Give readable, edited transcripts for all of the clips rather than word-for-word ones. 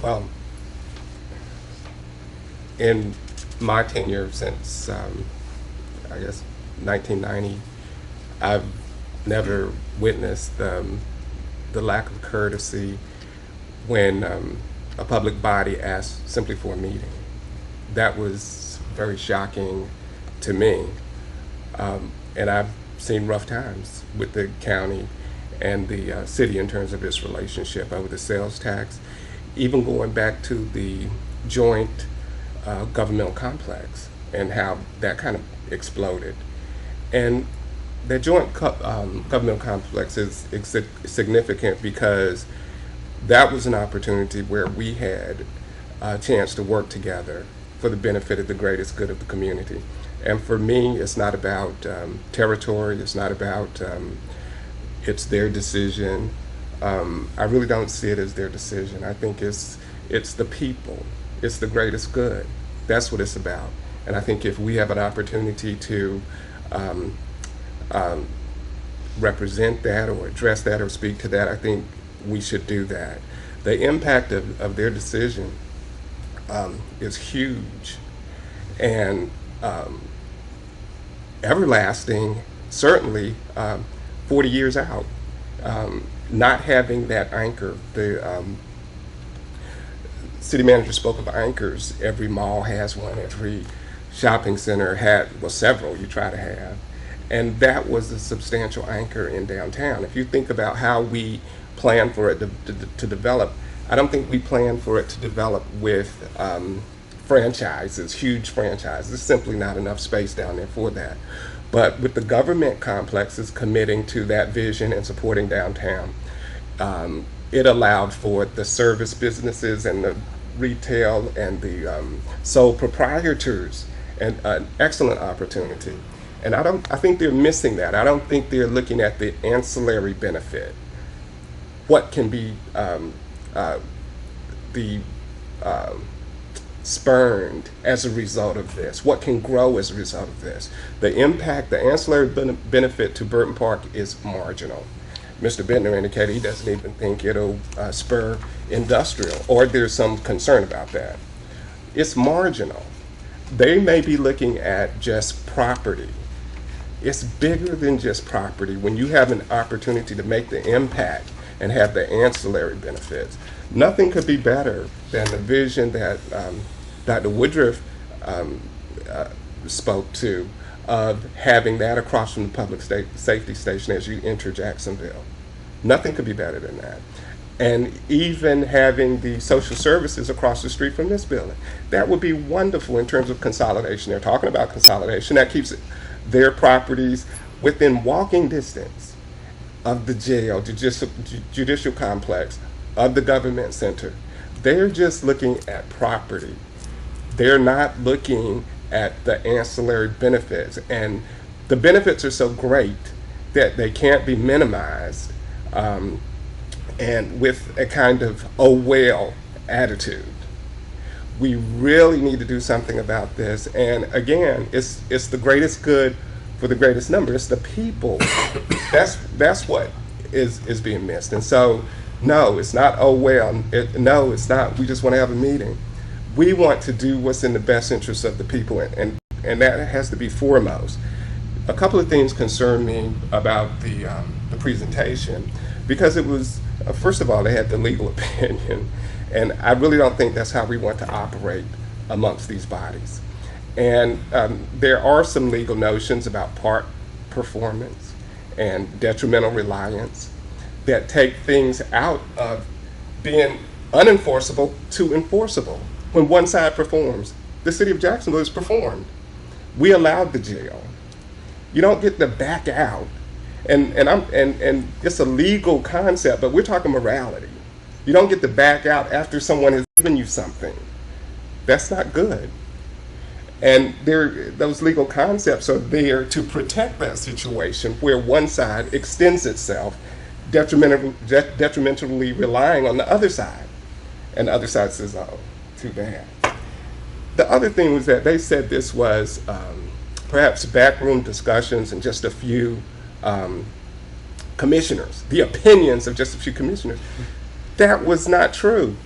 Well, in my tenure since, I guess, 1990, I've never witnessed the lack of courtesy when a public body asks simply for a meeting. That was very shocking to me. And I've seen rough times with the county and the city in terms of its relationship over the sales tax, even going back to the joint governmental complex and how that kind of exploded. And the joint governmental complex is significant because that was an opportunity where we had a chance to work together for the benefit of the greatest good of the community. And for me, it's not about territory, it's not about, it's their decision. I really don't see it as their decision. I think it's the people, it's the greatest good. That's what it's about. And I think if we have an opportunity to represent that or address that or speak to that, I think we should do that. The impact of their decision is huge and everlasting, certainly 40 years out. Not having that anchor, the city manager spoke of anchors. Every mall has one, every shopping center had, well, several you try to have. And that was a substantial anchor in downtown. If you think about how we plan for it to develop, I don't think we plan for it to develop with franchises, huge franchises. There's simply not enough space down there for that. But with the government complexes committing to that vision and supporting downtown, it allowed for the service businesses and the retail and the sole proprietors and an excellent opportunity. And I think they're missing that. I don't think they're looking at the ancillary benefit. What can be spurned as a result of this? What can grow as a result of this? The impact, the ancillary benefit to Burton Park is marginal. Mr. Bentner indicated he doesn't even think it'll spur industrial, or there's some concern about that. It's marginal. They may be looking at just property. It's bigger than just property when you have an opportunity to make the impact and have the ancillary benefits. Nothing could be better than the vision that Dr. Woodruff spoke to of having that across from the public safety station as you enter Jacksonville. Nothing could be better than that. And even having the social services across the street from this building. That would be wonderful in terms of consolidation. They're talking about consolidation. That keeps their properties within walking distance of the jail, judicial complex, of the government center. They're just looking at property. They're not looking at the ancillary benefits. And the benefits are so great that they can't be minimized and with a kind of oh well attitude. We really need to do something about this. And again, it's the greatest good for the greatest number. It's the people. That's what is being missed. And so, no, it's not oh well. No, it's not. We just want to have a meeting. We want to do what's in the best interest of the people, and that has to be foremost. A couple of things concern me about the presentation, because it was, first of all, they had the legal opinion, and I really don't think that's how we want to operate amongst these bodies. And there are some legal notions about part performance and detrimental reliance that take things out of being unenforceable to enforceable. When one side performs, the city of Jacksonville has performed. We allowed the jail. You don't get to back out. And it's a legal concept, but we're talking morality. You don't get to back out after someone has given you something. That's not good. And those legal concepts are there to protect that situation where one side extends itself, detrimentally relying on the other side. And the other side says, oh, too bad. The other thing was that they said this was perhaps backroom discussions and just a few commissioners, the opinions of just a few commissioners. That was not true.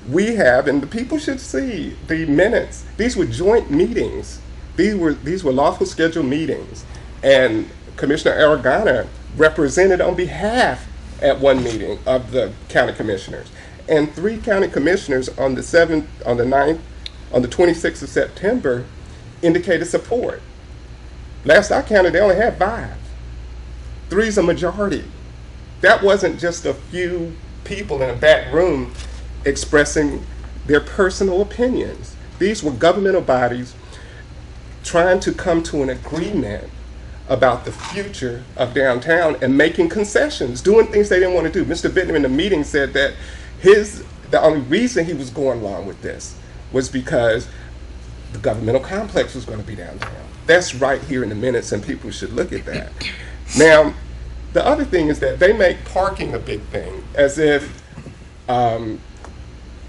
We have, and the people should see the minutes. These were joint meetings. These were lawful scheduled meetings, and Commissioner Aragona represented on behalf at one meeting of the county commissioners, and 3 county commissioners on the 7th, on the 9th, on the 26th of September indicated support. Last I counted, they only had 5. 3's a majority. That wasn't just a few people in a back room expressing their personal opinions. These were governmental bodies trying to come to an agreement about the future of downtown and making concessions, doing things they didn't want to do. Mr. Bittner in the meeting said that the only reason he was going along with this was because the governmental complex was going to be downtown. That's right here in the minutes, and people should look at that. Now, the other thing is that they make parking a big thing, as if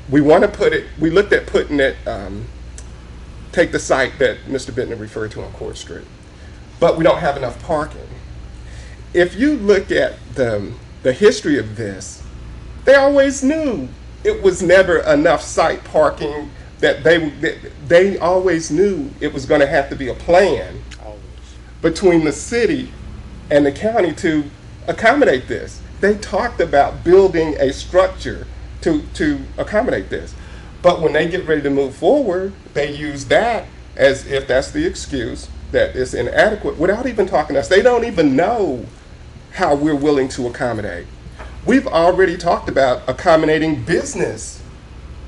we want to put it, we looked at putting it, take the site that Mr. Bittner referred to on Court Street, but we don't have enough parking. If you look at the history of this, they always knew it was never enough site parking, that they always knew it was going to have to be a plan between the city and the county to accommodate this. They talked about building a structure to accommodate this. But when they get ready to move forward, they use that as if that's the excuse that it's inadequate without even talking to us. They don't even know how we're willing to accommodate. We've already talked about accommodating business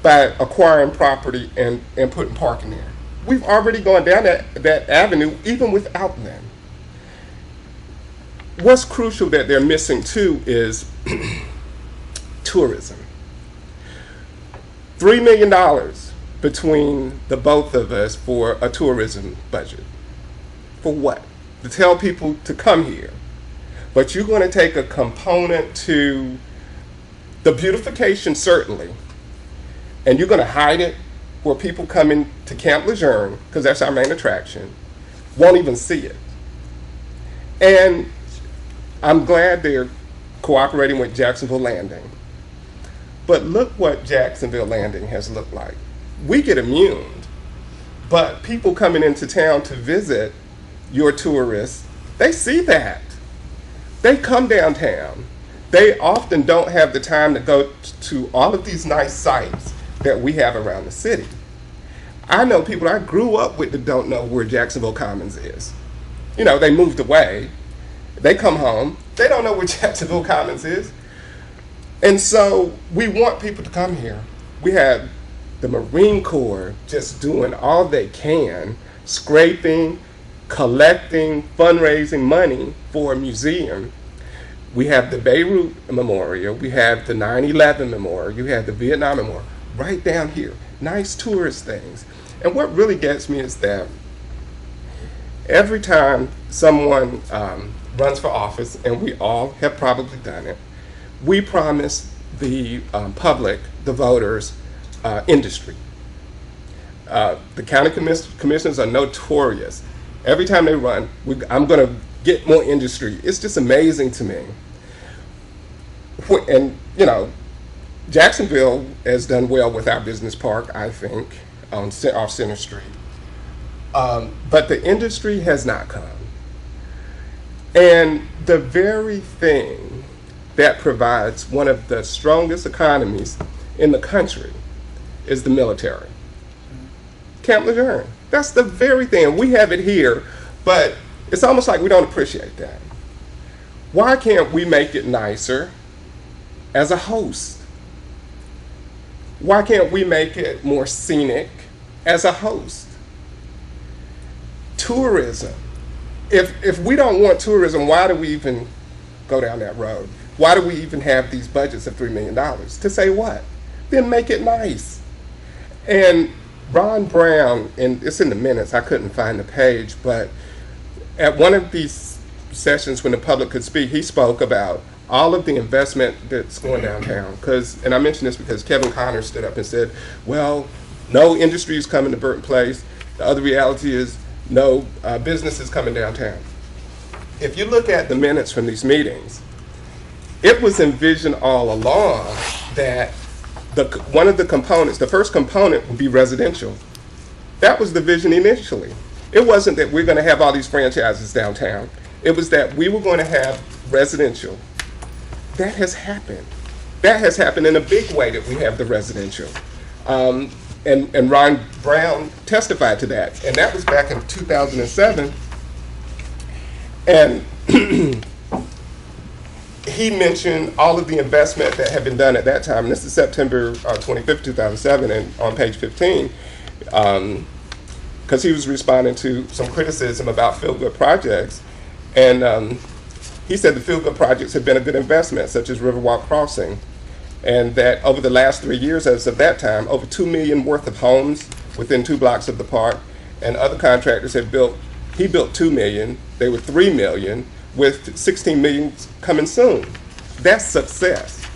by acquiring property and putting parking there. We've already gone down that avenue even without them. What's crucial that they're missing too is tourism. $3 million between the both of us for a tourism budget. For what? To tell people to come here. But you're going to take a component to the beautification, certainly, and you're going to hide it where people come in to Camp Lejeune, because that's our main attraction, won't even see it. And I'm glad they're cooperating with Jacksonville Landing. But look what Jacksonville Landing has looked like. We get immune, but people coming into town to visit your tourists, they see that. They come downtown. They often don't have the time to go to all of these nice sites that we have around the city. I know people I grew up with that don't know where Jacksonville Commons is. You know, they moved away. They come home. They don't know where Jacksonville Commons is. And so we want people to come here. We have the Marine Corps just doing all they can, scraping, collecting, fundraising money for a museum. We have the Beirut Memorial. We have the 9/11 Memorial. You have the Vietnam Memorial right down here. Nice tourist things. And what really gets me is that every time someone runs for office, and we all have probably done it, we promise the public, the voters, industry. The county commissioners are notorious. Every time they run, I'm going to get more industry. It's just amazing to me. And, you know, Jacksonville has done well with our business park, I think, off Center Street. But the industry has not come. And the very thing that provides one of the strongest economies in the country is the military. Camp Lejeune. That's the very thing. We have it here, but it's almost like we don't appreciate that. Why can't we make it nicer as a host? Why can't we make it more scenic as a host? Tourism. If we don't want tourism, why do we even go down that road? Why do we even have these budgets of $3 million? To say what? Then make it nice. And Ron Brown, and it's in the minutes, I couldn't find the page, but at one of these sessions when the public could speak, he spoke about all of the investment that's going downtown. And I mention this because Kevin Connors stood up and said, well, no industry is coming to Burton Place. The other reality is no business is coming downtown. If you look at the minutes from these meetings, it was envisioned all along that one of the components, the first component would be residential. That was the vision initially. It wasn't that we're going to have all these franchises downtown. It was that we were going to have residential. That has happened. That has happened in a big way that we have the residential. And Ron Brown testified to that. And that was back in 2007. And he mentioned all of the investment that had been done at that time. And this is September 25th, 2007, and on page 15. Because he was responding to some criticism about feel-good projects. And he said the feel-good projects had been a good investment, such as Riverwalk Crossing. And that over the last 3 years, as of that time, over $2 million worth of homes within 2 blocks of the park. And other contractors had he built $2 million, they were $3 million, with $16 million coming soon. That's success.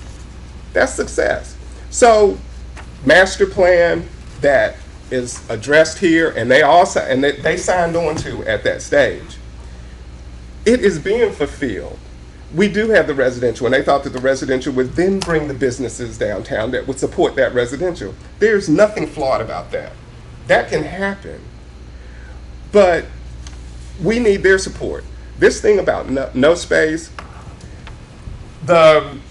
That's success. So, master plan that is addressed here, and they signed on to at that stage. It is being fulfilled. We do have the residential, and they thought that the residential would then bring the businesses downtown that would support that residential. There's nothing flawed about that. That can happen. But we need their support. This thing about no space, when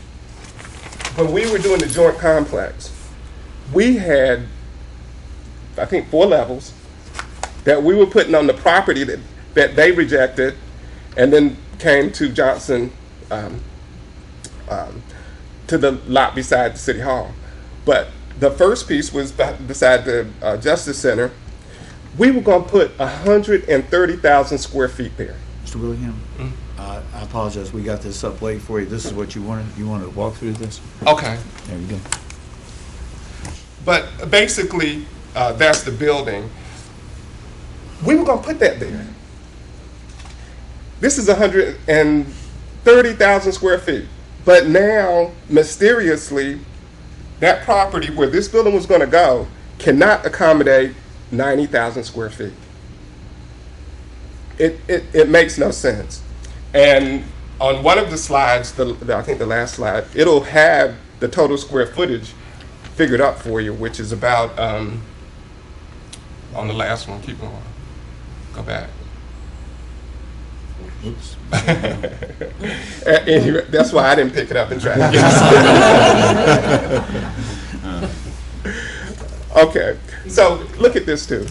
we were doing the joint complex, we had, I think, 4 levels that we were putting on the property that they rejected, and then came to Johnson, to the lot beside the City Hall. But the first piece was beside the Justice Center. We were going to put 130,000 square feet there. Mr. Willingham, I apologize. We got this up late for you. This is what you wanted. You wanted to walk through this? Okay. There you go. But basically, that's the building. We were going to put that there. This is 130,000 square feet. But now, mysteriously, that property where this building was going to go cannot accommodate 90,000 square feet. It makes no sense. And on one of the slides, I think the last slide, it'll have the total square footage figured up for you, which is about, on the last one, keep going, go back. Oops. Anyway, that's why I didn't pick it up and try to get it. Okay, so look at this too.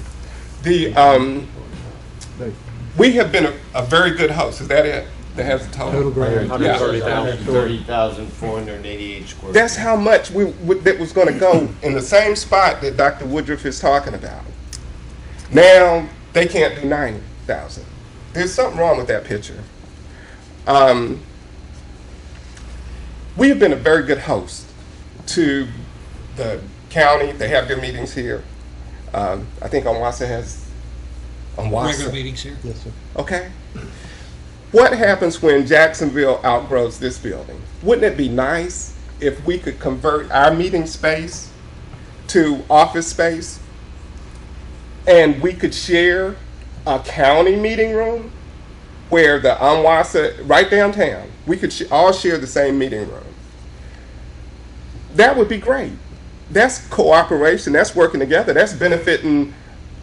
We have been a very good host. Is that it? That has the total? 130,488 square feet. That's how much that was going to go in the same spot that Dr. Woodruff is talking about. Now, they can't do 90,000. There's something wrong with that picture. We have been a very good host to the county. They have their meetings here. I think Onwassa has regular meetings here. Yes, sir. Okay. What happens when Jacksonville outgrows this building? Wouldn't it be nice if we could convert our meeting space to office space and we could share a county meeting room where the Onwassa, right downtown, we could all share the same meeting room? That would be great. That's cooperation. That's working together. That's benefiting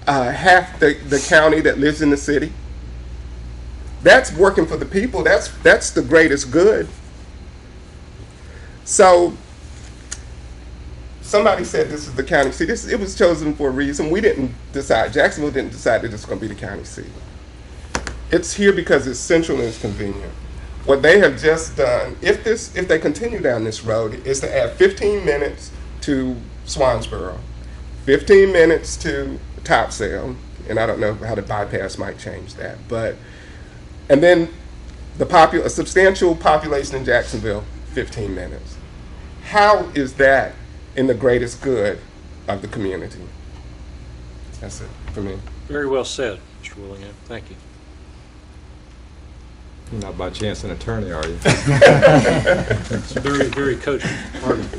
half the county that lives in the city. That's working for the people. That's the greatest good. So somebody said this is the county seat. It was chosen for a reason. We didn't decide. Jacksonville didn't decide that it's going to be the county seat. It's here because it's central and it's convenient. What they have just done, if they continue down this road, is to add 15 minutes to Swansboro, 15 minutes to Topsail, and I don't know how the bypass might change that, and then a substantial population in Jacksonville, 15 minutes. How is that in the greatest good of the community? That's it for me. Very well said, Mr. Willingham. Thank you. You're not by chance an attorney, are you? It's very, very coaching. Pardon.